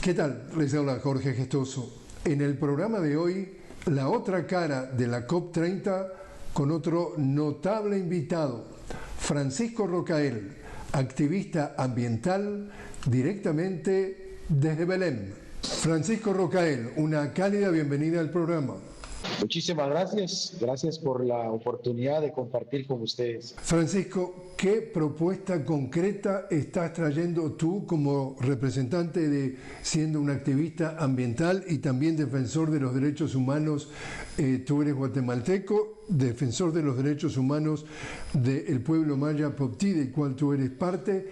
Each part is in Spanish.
¿Qué tal? Les habla Jorge Gestoso. En el programa de hoy, la otra cara de la COP30 con otro notable invitado, Francisco Rocael, activista ambiental directamente desde Belém. Francisco Rocael, una cálida bienvenida al programa. Muchísimas gracias. Gracias por la oportunidad de compartir con ustedes. Francisco, ¿qué propuesta concreta estás trayendo tú como representante de siendo un activista ambiental y también defensor de los derechos humanos? Tú eres guatemalteco, defensor de los derechos humanos del pueblo maya Poptí, del cual tú eres parte.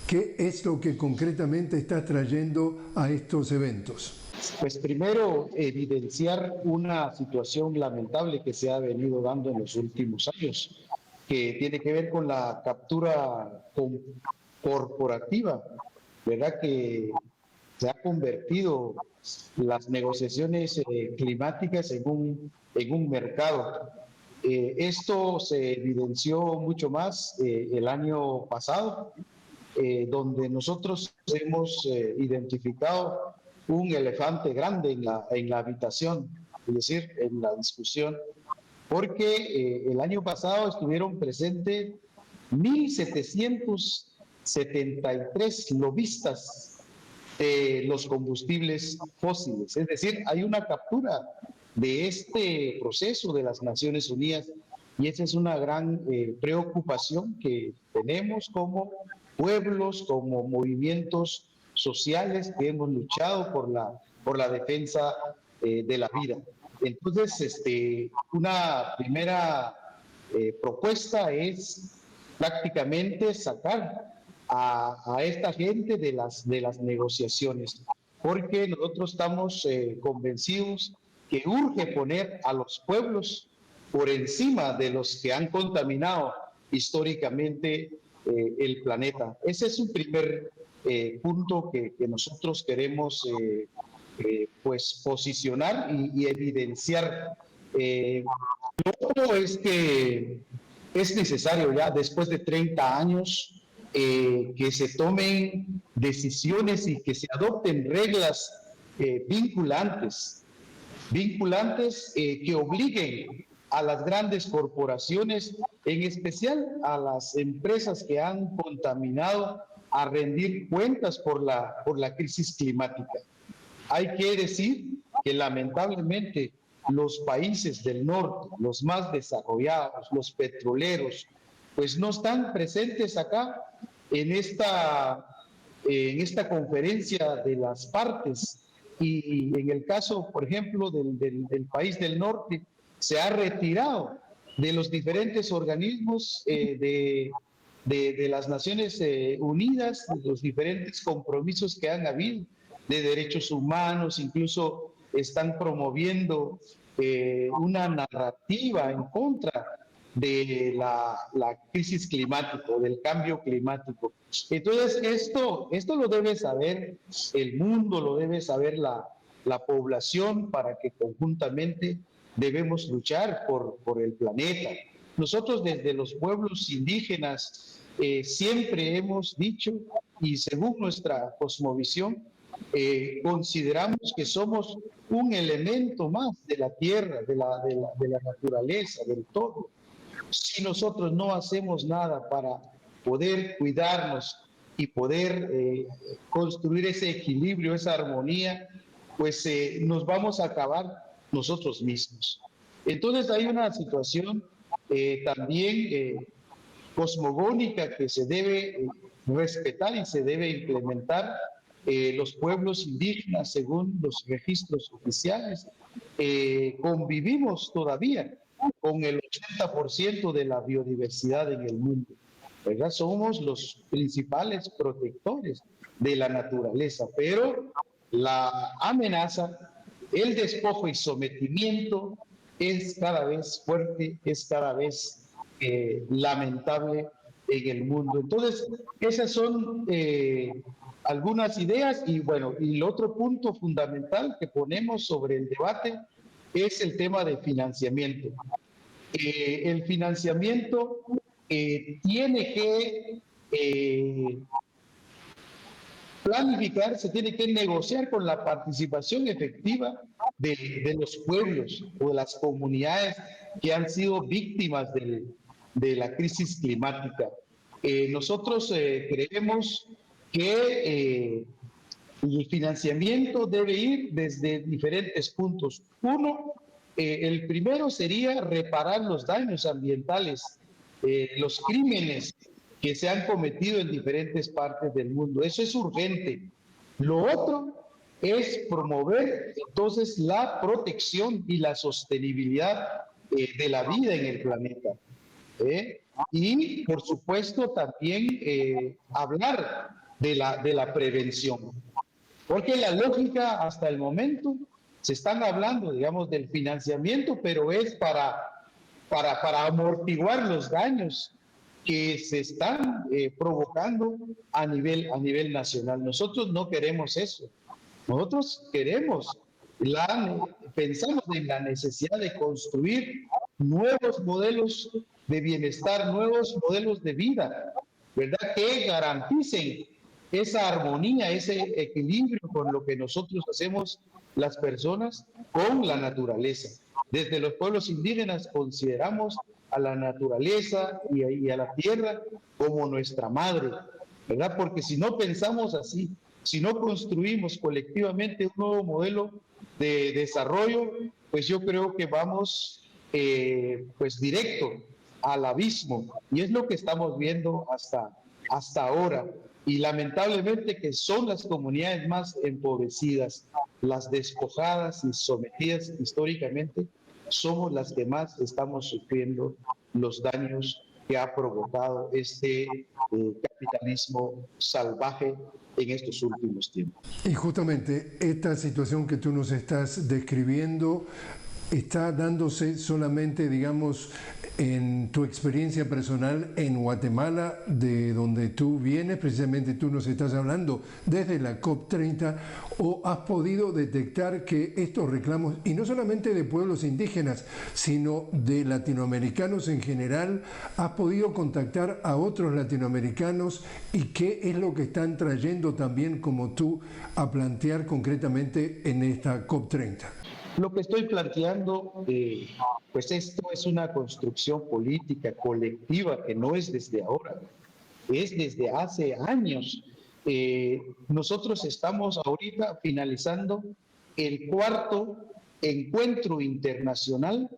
¿Qué es lo que concretamente estás trayendo a estos eventos? Pues primero, evidenciar una situación lamentable que se ha venido dando en los últimos años, que tiene que ver con la captura corporativa, ¿verdad? Que se ha convertido las negociaciones climáticas en un mercado. Esto se evidenció mucho más el año pasado, donde nosotros hemos identificado un elefante grande en la habitación, es decir, en la discusión, porque el año pasado estuvieron presentes 1.773 lobistas de los combustibles fósiles. Es decir, hay una captura de este proceso de las Naciones Unidas y esa es una gran preocupación que tenemos como pueblos, como movimientos sociales que hemos luchado por la defensa de la vida. Entonces, una primera propuesta es prácticamente sacar a esta gente de las negociaciones, porque nosotros estamos convencidos que urge poner a los pueblos por encima de los que han contaminado históricamente el planeta. Ese es un primer punto que nosotros queremos pues posicionar y evidenciar. Otro es que es necesario ya después de 30 años que se tomen decisiones y que se adopten reglas vinculantes que obliguen a las grandes corporaciones, en especial a las empresas que han contaminado, a rendir cuentas por la crisis climática. Hay que decir que lamentablemente los países del norte, los más desarrollados, los petroleros, pues no están presentes acá en esta conferencia de las partes. Y en el caso, por ejemplo, del país del norte, se ha retirado de los diferentes organismos de las Naciones Unidas, de los diferentes compromisos que han habido de derechos humanos, incluso están promoviendo una narrativa en contra de la crisis climática, del cambio climático. Entonces, esto lo debe saber el mundo, lo debe saber la población, para que conjuntamente debemos luchar por el planeta. Nosotros desde los pueblos indígenas siempre hemos dicho, y según nuestra cosmovisión, consideramos que somos un elemento más de la tierra, de la naturaleza, del todo. Si nosotros no hacemos nada para poder cuidarnos y poder construir ese equilibrio, esa armonía, pues nos vamos a acabar nosotros mismos. Entonces hay una situación también cosmogónica que se debe respetar y se debe implementar. Los pueblos indígenas, según los registros oficiales, convivimos todavía con el 80% de la biodiversidad en el mundo, ¿verdad? Somos los principales protectores de la naturaleza, pero la amenaza, el despojo y sometimiento es cada vez fuerte, es cada vez lamentable en el mundo. Entonces, esas son algunas ideas y bueno, y el otro punto fundamental que ponemos sobre el debate es el tema de financiamiento. El financiamiento tiene que planificar, se tiene que negociar con la participación efectiva de los pueblos o de las comunidades que han sido víctimas de la crisis climática. Nosotros creemos que el financiamiento debe ir desde diferentes puntos. Uno, el primero sería reparar los daños ambientales, los crímenes que se han cometido en diferentes partes del mundo. Eso es urgente. Lo otro es promover entonces la protección y la sostenibilidad de la vida en el planeta. Y por supuesto también hablar de la prevención. Porque la lógica hasta el momento se están hablando, digamos, del financiamiento, pero es para amortiguar los daños que se están provocando a nivel nacional. Nosotros no queremos eso. Nosotros pensamos en la necesidad de construir nuevos modelos de bienestar, nuevos modelos de vida, ¿verdad? Que garanticen esa armonía, ese equilibrio con lo que nosotros hacemos las personas con la naturaleza. Desde los pueblos indígenas consideramos a la naturaleza y a la tierra como nuestra madre, ¿verdad? Porque si no pensamos así, si no construimos colectivamente un nuevo modelo de desarrollo, pues yo creo que vamos pues directo al abismo, y es lo que estamos viendo hasta ahora. Y lamentablemente que son las comunidades más empobrecidas, las despojadas y sometidas históricamente, somos las que más estamos sufriendo los daños que ha provocado este capitalismo salvaje en estos últimos tiempos. Y justamente esta situación que tú nos estás describiendo está dándose solamente, digamos, en tu experiencia personal en Guatemala, de donde tú vienes, precisamente tú nos estás hablando desde la COP30, o has podido detectar que estos reclamos, y no solamente de pueblos indígenas, sino de latinoamericanos en general, has podido contactar a otros latinoamericanos y qué es lo que están trayendo también como tú a plantear concretamente en esta COP30? Lo que estoy planteando, pues esto es una construcción política colectiva que no es desde ahora, es desde hace años. Nosotros estamos ahorita finalizando el 4º encuentro internacional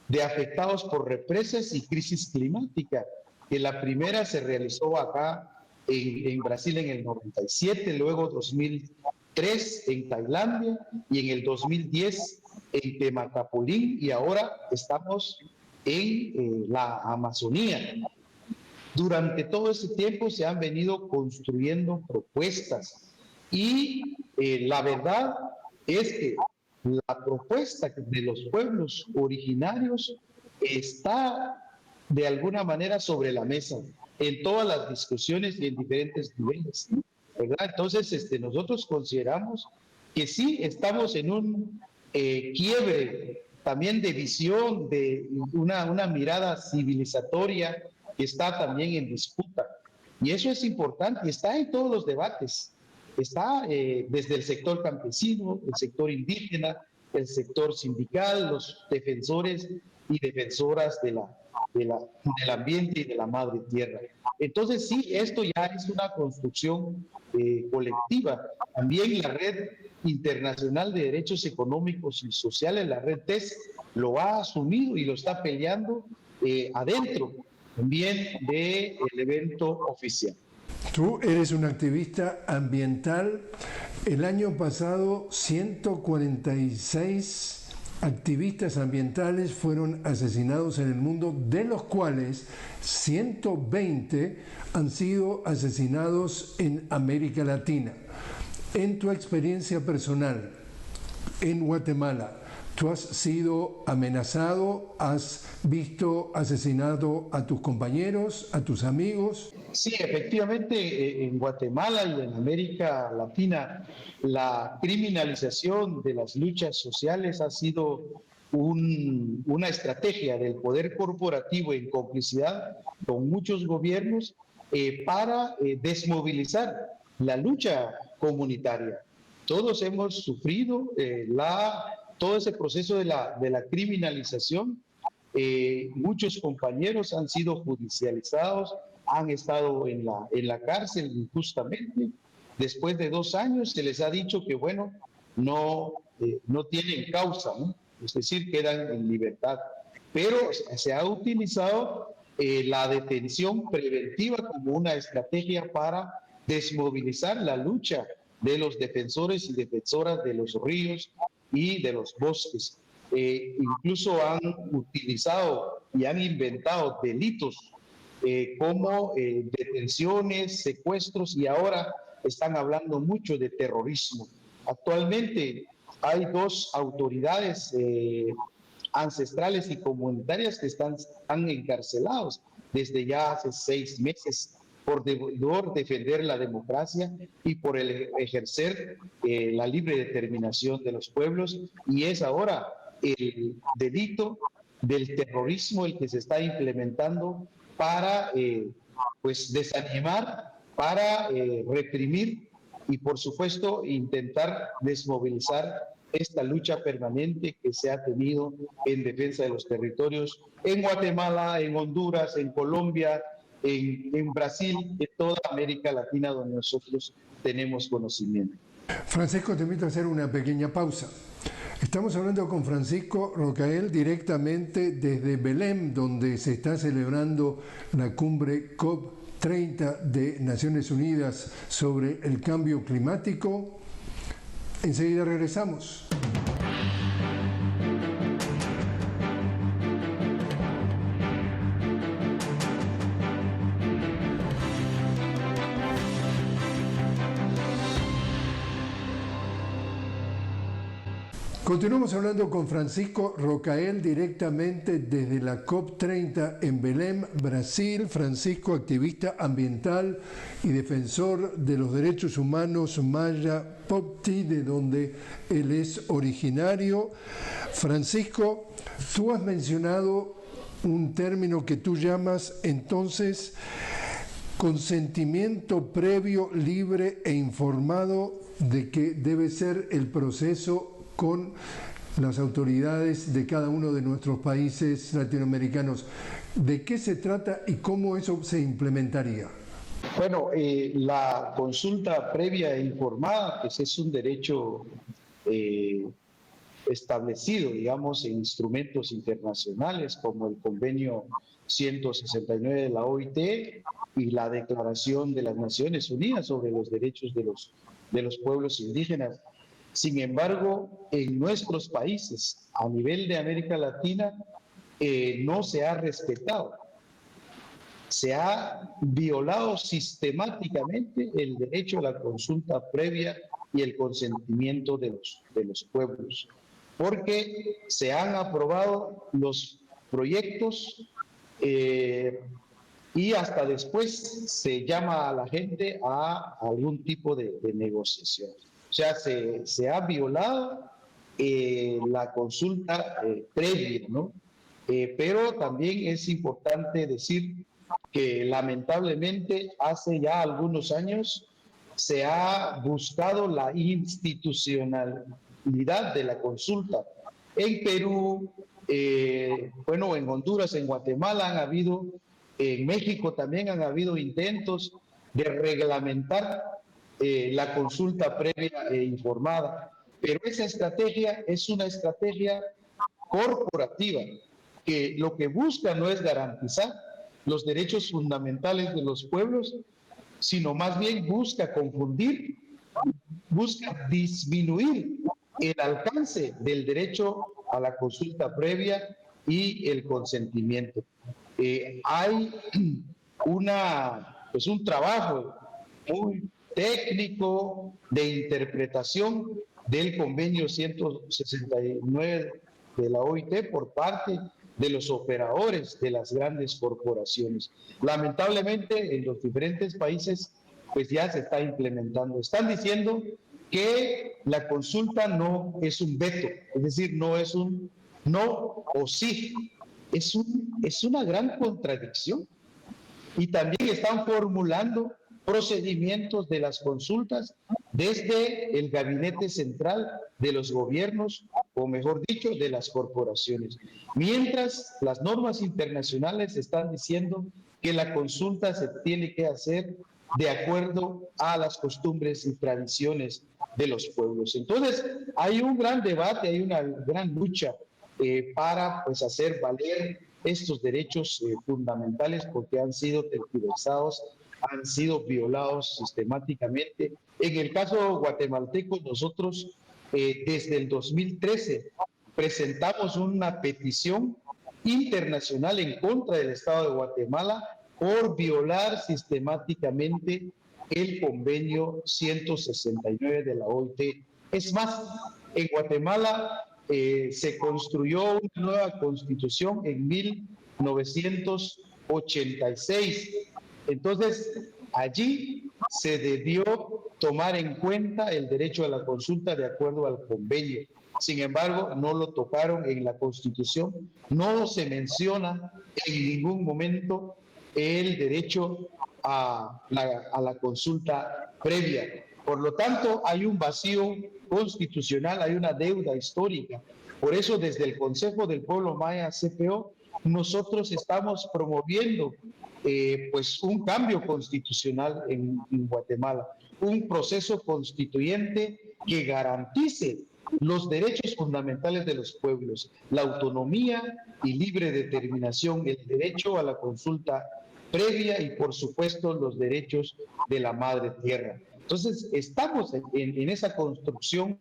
de afectados por represas y crisis climática, que la primera se realizó acá en Brasil en el 97, luego 2003 en Tailandia y en el 2010 en Temacapulín, y ahora estamos en la Amazonía. Durante todo ese tiempo se han venido construyendo propuestas y la verdad es que la propuesta de los pueblos originarios está de alguna manera sobre la mesa en todas las discusiones y en diferentes niveles, ¿verdad? Entonces, nosotros consideramos que sí estamos en un quiebre también de visión, de una mirada civilizatoria que está también en disputa. Y eso es importante, y está en todos los debates. Está desde el sector campesino, el sector indígena, el sector sindical, los defensores y defensoras del ambiente y de la madre tierra. Entonces sí, esto ya es una construcción colectiva. También la Red Internacional de Derechos Económicos y Sociales, la Red TES, lo ha asumido y lo está peleando adentro también del evento oficial. Tú eres un activista ambiental. El año pasado 146 activistas ambientales fueron asesinados en el mundo, de los cuales 120 han sido asesinados en América Latina. En tu experiencia personal en Guatemala, ¿tú has sido amenazado? ¿Has visto asesinado a tus compañeros, a tus amigos? Sí, efectivamente, en Guatemala y en América Latina, la criminalización de las luchas sociales ha sido una estrategia del poder corporativo en complicidad con muchos gobiernos para desmovilizar la lucha comunitaria. Todos hemos sufrido todo ese proceso de la criminalización. Muchos compañeros han sido judicializados, han estado en la cárcel injustamente. Después de 2 años se les ha dicho que, bueno, no tienen causa, ¿no? Es decir, quedan en libertad. Pero se ha utilizado la detención preventiva como una estrategia para desmovilizar la lucha de los defensores y defensoras de los ríos y de los bosques. Incluso han utilizado y han inventado delitos como detenciones, secuestros, y ahora están hablando mucho de terrorismo. Actualmente hay 2 autoridades ancestrales y comunitarias que están encarcelados desde ya hace 6 meses por defender la democracia y por ejercer la libre determinación de los pueblos, y es ahora el delito del terrorismo el que se está implementando para pues desanimar, para reprimir y por supuesto intentar desmovilizar esta lucha permanente que se ha tenido en defensa de los territorios en Guatemala, en Honduras, en Colombia, en Brasil, en toda América Latina donde nosotros tenemos conocimiento. Francisco, te invito a hacer una pequeña pausa. Estamos hablando con Francisco Rocael directamente desde Belém, donde se está celebrando la cumbre COP30 de Naciones Unidas sobre el cambio climático. Enseguida regresamos. Continuamos hablando con Francisco Rocael directamente desde la COP30 en Belém, Brasil. Francisco, activista ambiental y defensor de los derechos humanos maya Popti, de donde él es originario. Francisco, tú has mencionado un término que tú llamas entonces consentimiento previo, libre e informado de que debe ser el proceso con las autoridades de cada uno de nuestros países latinoamericanos. ¿De qué se trata y cómo eso se implementaría? Bueno, la consulta previa e informada pues es un derecho establecido, digamos, en instrumentos internacionales como el Convenio 169 de la OIT y la Declaración de las Naciones Unidas sobre los Derechos de los Pueblos Indígenas. Sin embargo, en nuestros países, a nivel de América Latina, no se ha respetado. Se ha violado sistemáticamente el derecho a la consulta previa y el consentimiento de los pueblos, porque se han aprobado los proyectos y hasta después se llama a la gente a algún tipo de negociación. O sea, se ha violado la consulta previa, ¿no? Pero también es importante decir que lamentablemente hace ya algunos años se ha buscado la institucionalidad de la consulta. En Perú, bueno, en Honduras, en Guatemala han habido, en México también han habido intentos de reglamentar la consulta previa e informada, pero esa estrategia es una estrategia corporativa que lo que busca no es garantizar los derechos fundamentales de los pueblos, sino más bien busca confundir, busca disminuir el alcance del derecho a la consulta previa y el consentimiento. Hay un trabajo muy técnico de interpretación del convenio 169 de la OIT por parte de los operadores de las grandes corporaciones. Lamentablemente en los diferentes países pues ya se está implementando. Están diciendo que la consulta no es un veto, es decir, no es un no o sí, es una gran contradicción. Y también están formulando procedimientos de las consultas desde el gabinete central de los gobiernos, o mejor dicho, de las corporaciones. Mientras las normas internacionales están diciendo que la consulta se tiene que hacer de acuerdo a las costumbres y tradiciones de los pueblos. Entonces, hay un gran debate, hay una gran lucha para pues, hacer valer estos derechos fundamentales, porque han sido tergiversados, han sido violados sistemáticamente. En el caso guatemalteco, nosotros desde el 2013 presentamos una petición internacional en contra del Estado de Guatemala por violar sistemáticamente el convenio 169 de la OIT. Es más, en Guatemala se construyó una nueva constitución en 1986. Entonces, allí se debió tomar en cuenta el derecho a la consulta de acuerdo al convenio. Sin embargo, no lo tocaron en la Constitución, no se menciona en ningún momento el derecho a la consulta previa. Por lo tanto, hay un vacío constitucional, hay una deuda histórica. Por eso, desde el Consejo del Pueblo Maya CPO, nosotros estamos promoviendo pues un cambio constitucional en Guatemala, un proceso constituyente que garantice los derechos fundamentales de los pueblos, la autonomía y libre determinación, el derecho a la consulta previa y, por supuesto, los derechos de la madre tierra. Entonces, estamos en esa construcción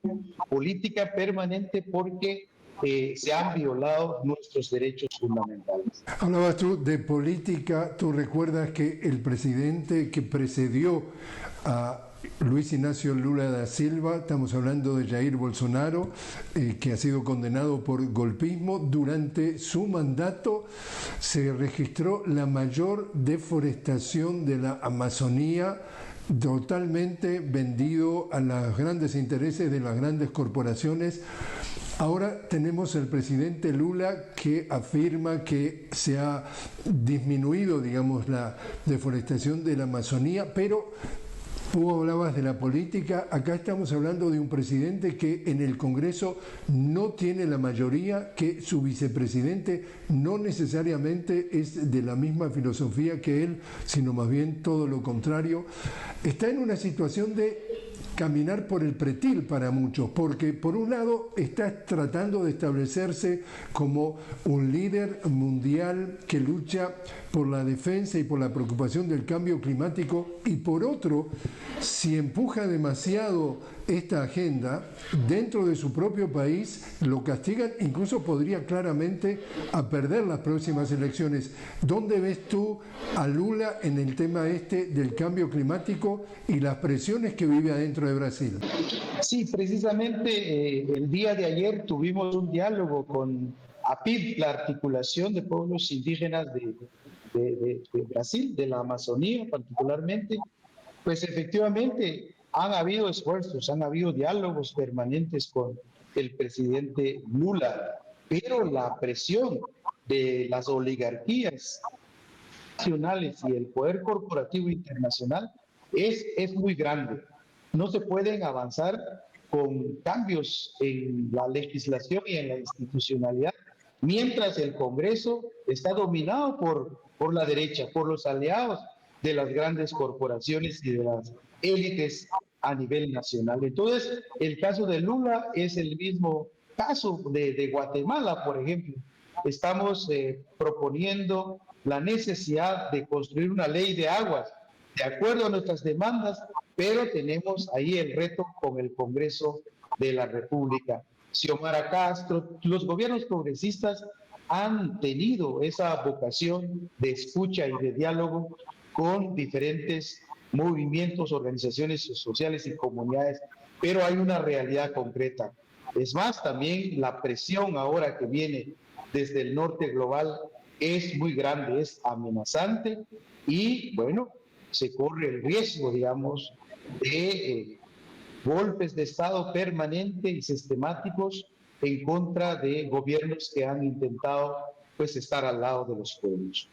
política permanente porque se han violado nuestros derechos fundamentales. Hablabas tú de política, tú recuerdas que el presidente que precedió a Luis Ignacio Lula da Silva, estamos hablando de Jair Bolsonaro, que ha sido condenado por golpismo. Durante su mandato se registró la mayor deforestación de la Amazonía, totalmente vendido a los grandes intereses de las grandes corporaciones. Ahora tenemos el presidente Lula que afirma que se ha disminuido, digamos, la deforestación de la Amazonía, pero tú hablabas de la política, acá estamos hablando de un presidente que en el Congreso no tiene la mayoría, que su vicepresidente no necesariamente es de la misma filosofía que él, sino más bien todo lo contrario. Está en una situación de caminar por el pretil para muchos, porque por un lado está tratando de establecerse como un líder mundial que lucha por la defensa y por la preocupación del cambio climático, y por otro, si empuja demasiado esta agenda dentro de su propio país, lo castigan, incluso podría claramente a perder las próximas elecciones. ¿Dónde ves tú a Lula en el tema del cambio climático y las presiones que vive adentro de Brasil? Sí, precisamente el día de ayer tuvimos un diálogo con APIB, la Articulación de Pueblos Indígenas de Brasil, de la Amazonía particularmente. Pues efectivamente han habido esfuerzos, han habido diálogos permanentes con el presidente Lula, pero la presión de las oligarquías nacionales y el poder corporativo internacional es muy grande. No se pueden avanzar con cambios en la legislación y en la institucionalidad mientras el Congreso está dominado por la derecha, por los aliados de las grandes corporaciones y de las élites a nivel nacional. Entonces, el caso de Lula es el mismo caso de Guatemala, por ejemplo. Estamos proponiendo la necesidad de construir una ley de aguas de acuerdo a nuestras demandas, pero tenemos ahí el reto con el Congreso de la República. Xiomara Castro, los gobiernos progresistas han tenido esa vocación de escucha y de diálogo con diferentes movimientos, organizaciones sociales y comunidades, pero hay una realidad concreta. Es más, también la presión ahora que viene desde el norte global es muy grande, es amenazante y, bueno, se corre el riesgo, digamos, de golpes de Estado permanentes y sistemáticos en contra de gobiernos que han intentado, pues, estar al lado de los pueblos.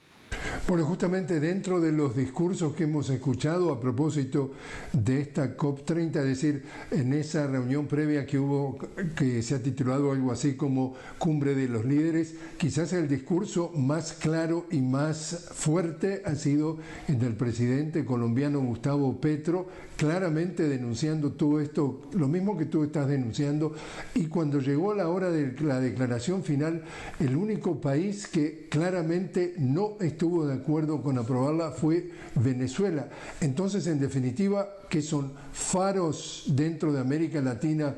Bueno, justamente dentro de los discursos que hemos escuchado a propósito de esta COP30, es decir, en esa reunión previa que hubo, que se ha titulado algo así como Cumbre de los Líderes, quizás el discurso más claro y más fuerte ha sido el del presidente colombiano Gustavo Petro, claramente denunciando todo esto, lo mismo que tú estás denunciando, y cuando llegó la hora de la declaración final, el único país que claramente no estuvo de acuerdo con aprobarla fue Venezuela. Entonces, en definitiva, ¿qué son faros dentro de América Latina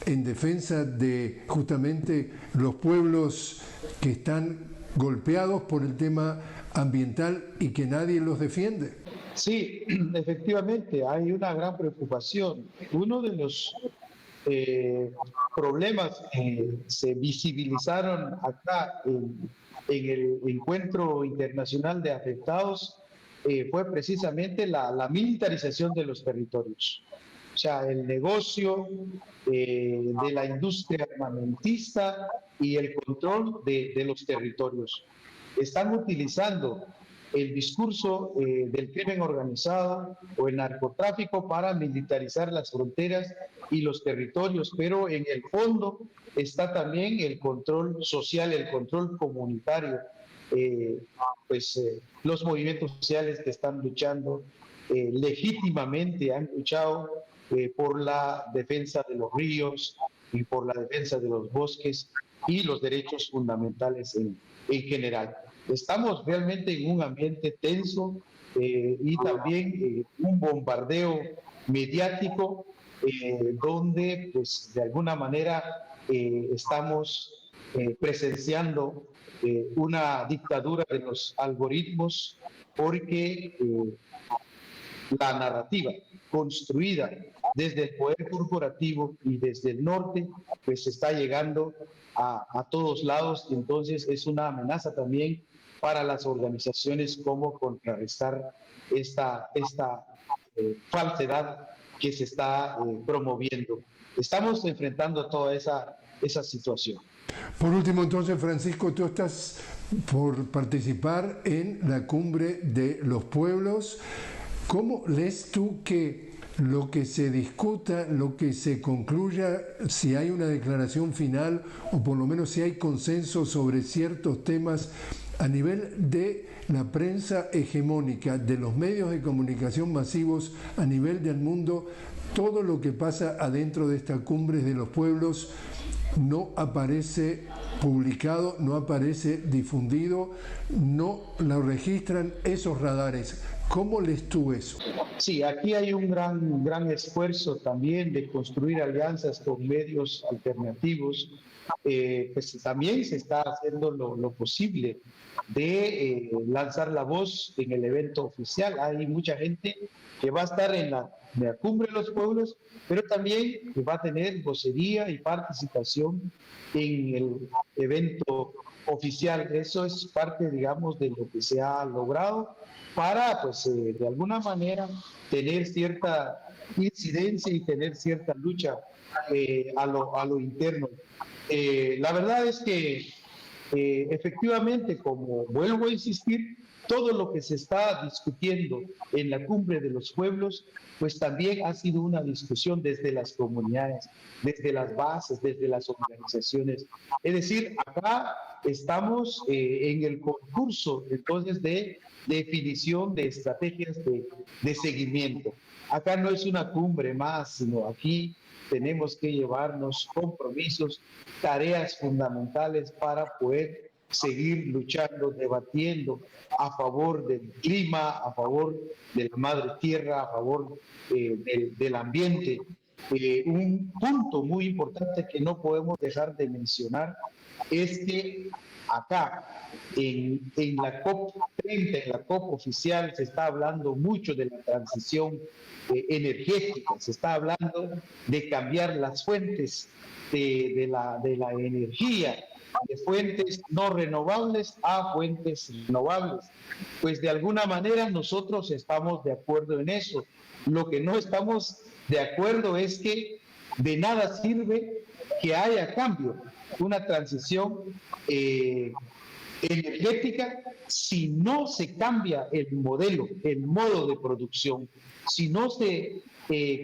en defensa de justamente los pueblos que están golpeados por el tema ambiental y que nadie los defiende? Sí, efectivamente, hay una gran preocupación. Uno de los problemas que se visibilizaron acá en el Encuentro Internacional de Afectados fue precisamente la militarización de los territorios. O sea, el negocio de la industria armamentista y el control de los territorios. Están utilizando el discurso del crimen organizado o el narcotráfico para militarizar las fronteras y los territorios, pero en el fondo está también el control social, el control comunitario, los movimientos sociales que están luchando legítimamente, han luchado por la defensa de los ríos y por la defensa de los bosques y los derechos fundamentales en general. Estamos realmente en un ambiente tenso y también un bombardeo mediático donde, pues, de alguna manera estamos presenciando una dictadura de los algoritmos porque la narrativa construida desde el poder corporativo y desde el norte, pues está llegando a todos lados, y entonces es una amenaza también para las organizaciones cómo contrarrestar esta falsedad que se está promoviendo. Estamos enfrentando toda esa situación. Por último, entonces, Francisco, tú estás por participar en la Cumbre de los Pueblos. ¿Cómo lees tú que lo que se discuta, lo que se concluya, si hay una declaración final o por lo menos si hay consenso sobre ciertos temas a nivel de la prensa hegemónica, de los medios de comunicación masivos a nivel del mundo, todo lo que pasa adentro de esta Cumbre de los Pueblos no aparece publicado, no aparece difundido, no lo registran esos radares? ¿Cómo lees tú eso? Sí, aquí hay un gran esfuerzo también de construir alianzas con medios alternativos. Pues también se está haciendo lo posible de lanzar la voz en el evento oficial. Hay mucha gente que va a estar en la Cumbre de los Pueblos, pero también que va a tener vocería y participación en el evento oficial. Eso es parte, digamos, de lo que se ha logrado para, pues, de alguna manera tener cierta incidencia y tener cierta lucha a lo interno. La verdad es que efectivamente, como vuelvo a insistir, todo lo que se está discutiendo en la Cumbre de los Pueblos, pues también ha sido una discusión desde las comunidades, desde las bases, desde las organizaciones. Es decir, acá estamos en el concurso entonces de definición de estrategias de seguimiento. Acá no es una cumbre más, sino aquí tenemos que llevarnos compromisos, tareas fundamentales para poder seguir luchando, debatiendo a favor del clima, a favor de la madre tierra, a favor del ambiente. Un punto muy importante que no podemos dejar de mencionar es que acá, en la COP30, en la COP oficial, se está hablando mucho de la transición energética, se está hablando de cambiar las fuentes de la energía, de fuentes no renovables a fuentes renovables. Pues de alguna manera nosotros estamos de acuerdo en eso. Lo que no estamos de acuerdo es que de nada sirve que haya cambio, una transición energética si no se cambia el modelo, el modo de producción, si no se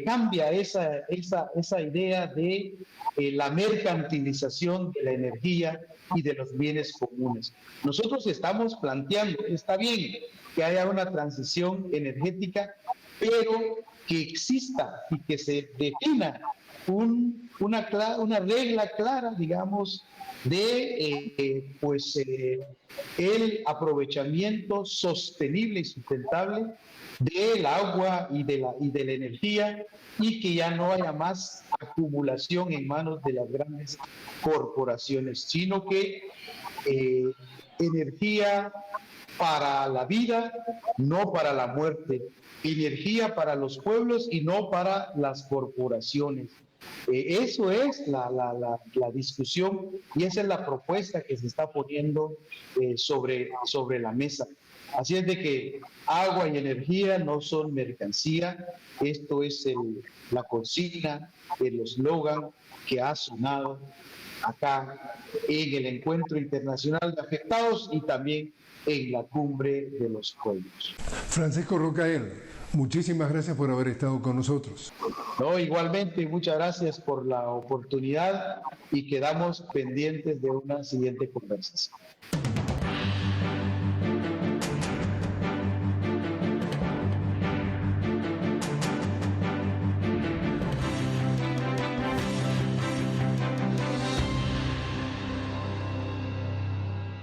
cambia esa idea de la mercantilización de la energía y de los bienes comunes. Nosotros estamos planteando, está bien que haya una transición energética, pero que exista y que se defina una regla clara, digamos, de el aprovechamiento sostenible y sustentable del agua y de la energía, y que ya no haya más acumulación en manos de las grandes corporaciones, sino que energía para la vida, no para la muerte, energía para los pueblos y no para las corporaciones. Eso es la discusión, y esa es la propuesta que se está poniendo sobre la mesa. Así es de que agua y energía no son mercancía. Esto es la consigna, el eslogan que ha sonado acá en el Encuentro Internacional de Afectados y también en la Cumbre de los Pueblos. Francisco Rocael, muchísimas gracias por haber estado con nosotros. No, igualmente, muchas gracias por la oportunidad y quedamos pendientes de una siguiente conversación.